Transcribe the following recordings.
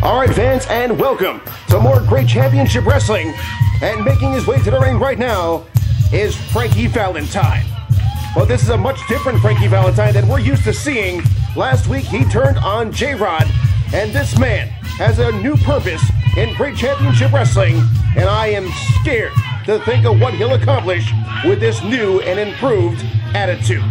All right, fans, and welcome to more great championship wrestling. And making his way to the ring right now is Frankie Valentine. Well, this is a much different Frankie Valentine than we're used to seeing. Last week, he turned on J-Rod, and this man has a new purpose in great championship wrestling, and I am scared to think of what he'll accomplish with this new and improved attitude.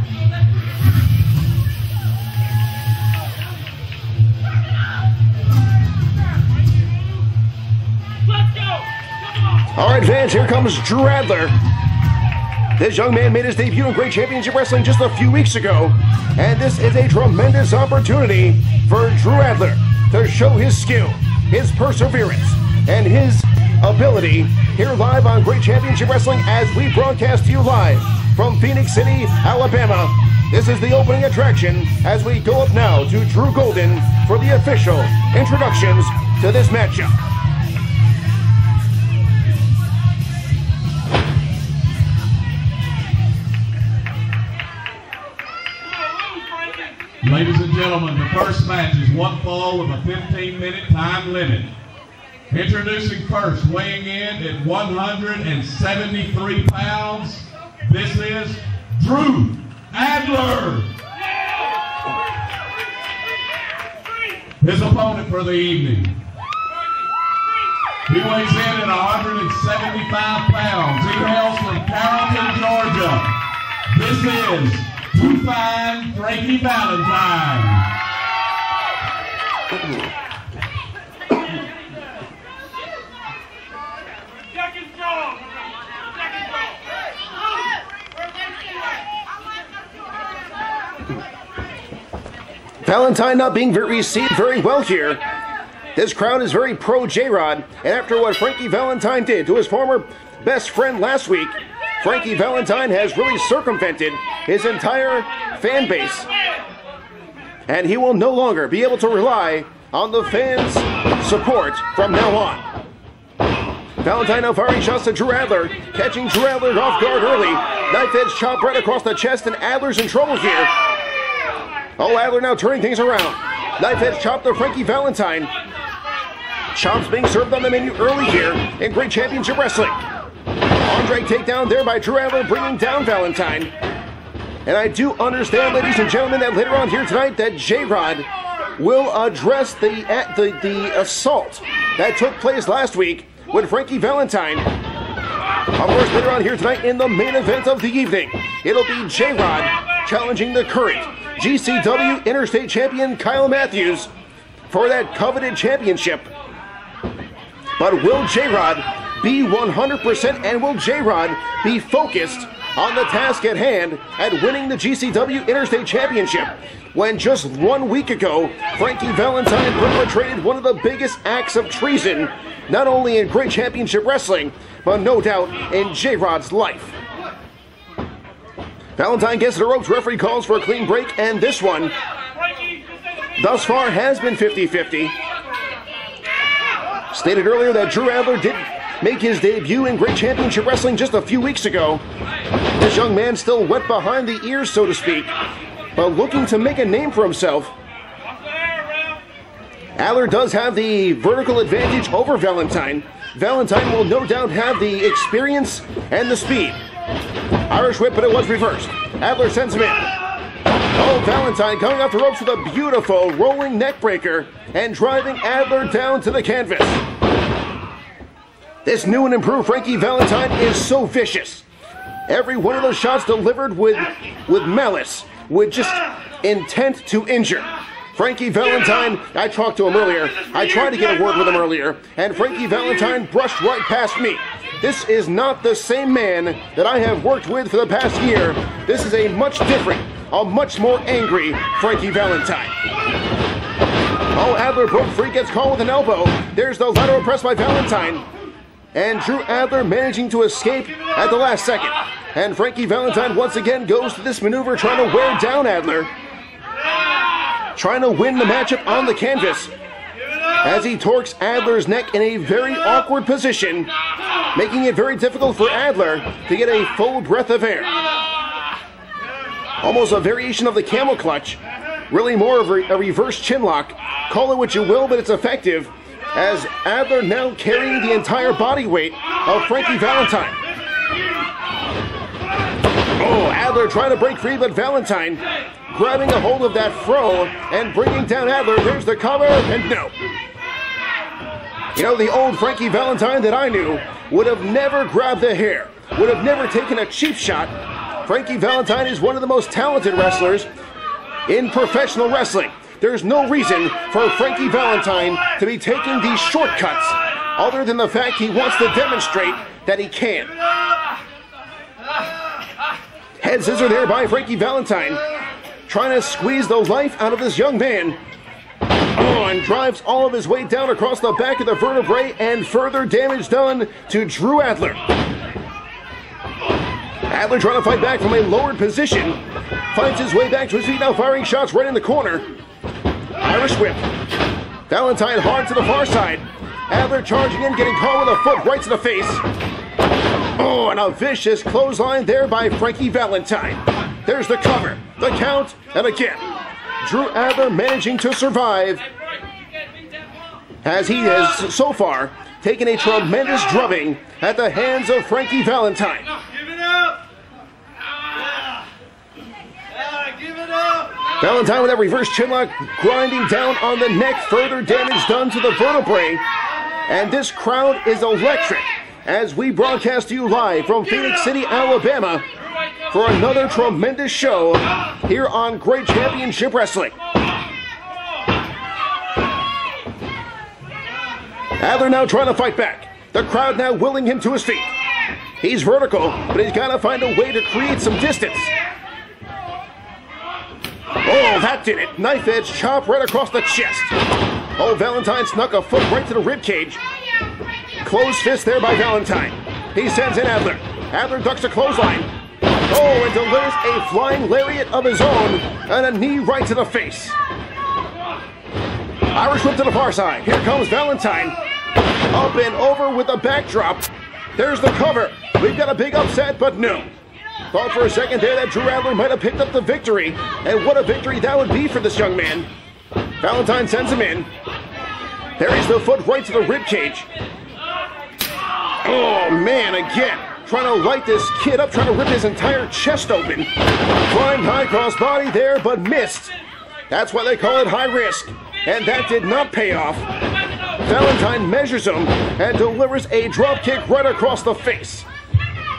All right, fans, here comes Drew Adler. This young man made his debut in great championship wrestling just a few weeks ago, and this is a tremendous opportunity for Drew Adler to show his skill, his perseverance, and his ability here live on Great Championship Wrestling as we broadcast to you live from Phoenix City, Alabama. This is the opening attraction as we go up now to Drew Golden for the official introductions to this matchup. Ladies and gentlemen, the first match is one fall with a 15-minute time limit. Introducing first, weighing in at 173 pounds, this is Drew Adler. His opponent for the evening. He weighs in at 175 pounds. He hails from Carrollton, Georgia. This is too fine, Frankie Valentine. Valentine not being received very well here. This crowd is very pro J-Rod, and after what Frankie Valentine did to his former best friend last week, Frankie Valentine has really circumvented his entire fan base, and he will no longer be able to rely on the fans' support from now on. Valentine now firing shots to Drew Adler, catching Drew Adler off guard early. Knife edge chop right across the chest, and Adler's in trouble here. Oh, Adler now turning things around. Knife edge chop to Frankie Valentine. Chops being served on the menu early here in Great Championship Wrestling. Andre takedown there by Drew Adler, bringing down Valentine. And I do understand, ladies and gentlemen, that later on here tonight that J-Rod will address the assault that took place last week with Frankie Valentine. Of course, later on here tonight in the main event of the evening, it'll be J-Rod challenging the current GCW Interstate Champion Kyle Matthews for that coveted championship. But will J-Rod be 100%, and will J-Rod be focused on the task at hand at winning the GCW Interstate Championship, when just 1 week ago, Frankie Valentine perpetrated one of the biggest acts of treason, not only in Great Championship Wrestling, but no doubt in J-Rod's life. Valentine gets the ropes, referee calls for a clean break, and this one, thus far, has been 50-50. Stated earlier that Drew Adler did make his debut in Great Championship Wrestling just a few weeks ago. This young man still wet behind the ears, so to speak, but looking to make a name for himself. Adler does have the vertical advantage over Valentine. Valentine will no doubt have the experience and the speed. Irish whip, but it was reversed. Adler sends him in. Oh, Valentine coming off the ropes with a beautiful rolling neck breaker and driving Adler down to the canvas. This new and improved Frankie Valentine is so vicious. Every one of those shots delivered with malice, with just intent to injure. Frankie Valentine, I talked to him earlier. I tried to get a word with him earlier, and Frankie Valentine brushed right past me. This is not the same man that I have worked with for the past year. This is a much different, a much more angry Frankie Valentine. Oh, Adler broke free, gets caught with an elbow. There's the lateral press by Valentine. And Drew Adler managing to escape at the last second. And Frankie Valentine once again goes to this maneuver, trying to wear down Adler. Trying to win the matchup on the canvas, as he torques Adler's neck in a very awkward position, making it very difficult for Adler to get a full breath of air. Almost a variation of the camel clutch, really more of a reverse chin lock. Call it what you will, but it's effective as Adler now carrying the entire body weight of Frankie Valentine. Oh, Adler trying to break free, but Valentine grabbing a hold of that fro and bringing down Adler. There's the cover, and no. You know, the old Frankie Valentine that I knew would have never grabbed the hair, would have never taken a cheap shot. Frankie Valentine is one of the most talented wrestlers in professional wrestling. There's no reason for Frankie Valentine to be taking these shortcuts other than the fact he wants to demonstrate that he can. Head scissor there by Frankie Valentine, trying to squeeze the life out of this young man. Oh, and drives all of his weight down across the back of the vertebrae, and further damage done to Drew Adler. Adler trying to fight back from a lowered position, finds his way back to his feet, now firing shots right in the corner. Irish whip. Valentine hard to the far side. Adler charging in, getting caught with a foot right to the face. Oh, and a vicious clothesline there by Frankie Valentine. There's the cover, the count, and again, Drew Adler managing to survive, as he has so far taken a tremendous drubbing at the hands of Frankie Valentine. Give it up! Give it up! Valentine with that reverse chinlock, grinding down on the neck, further damage done to the vertebrae. And this crowd is electric as we broadcast to you live from Phoenix City, Alabama, for another tremendous show here on Great Championship Wrestling. Adler now trying to fight back. The crowd now willing him to his feet. He's vertical, but he's got to find a way to create some distance. Oh, that did it. Knife edge chop right across the chest. Oh, Valentine snuck a foot right to the rib cage. Closed fist there by Valentine. He sends in Adler. Adler ducks a clothesline. Oh, and delivers a flying lariat of his own and a knee right to the face. Irish whip to the far side. Here comes Valentine. Up and over with a backdrop. There's the cover. We've got a big upset, but no. Thought for a second there that Drew Adler might have picked up the victory. And what a victory that would be for this young man. Valentine sends him in. Buries the foot right to the rib cage. Oh, man, again. Trying to light this kid up, trying to rip his entire chest open. Flying high cross body there, but missed. That's why they call it high risk. And that did not pay off. Valentine measures him and delivers a drop kick right across the face.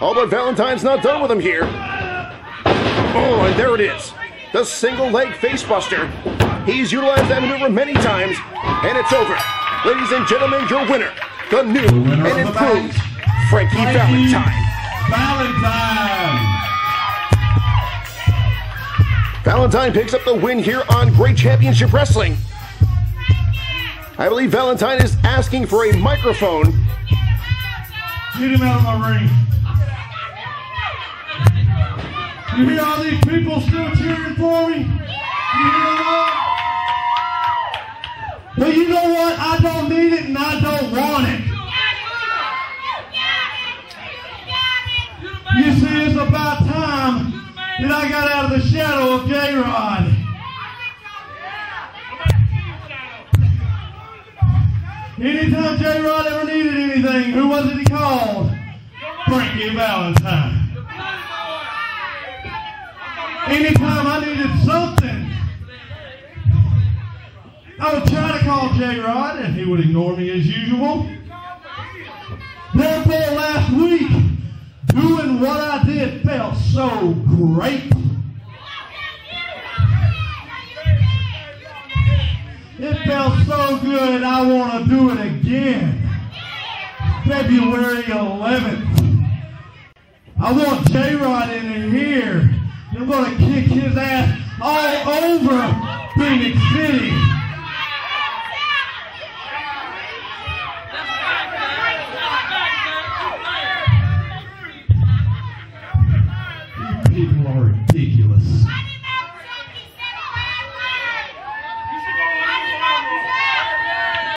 Oh, but Valentine's not done with him here. Oh, and there it is. The single leg face buster. He's utilized that maneuver many times, and it's over. Ladies and gentlemen, your winner, the new and improved Frankie Valentine. Valentine picks up the win here on Great Championship Wrestling. I believe Valentine is asking for a microphone. Get him out of my ring. You hear all these people still cheering for me? You hear them all? But you know what? I don't need it and I don't want it. You see, it's about time that I got out of the shadow of J-Rod. Anytime J-Rod ever needed anything, who was it he called? Frankie Valentine. Anytime I needed something, I would try to call J-Rod, and he would ignore me as usual. Therefore, last week, doing what I did felt so great. It felt so good, I want to do it again. February 11th. I want J-Rod in here. I'm going to kick his ass all over Phoenix City.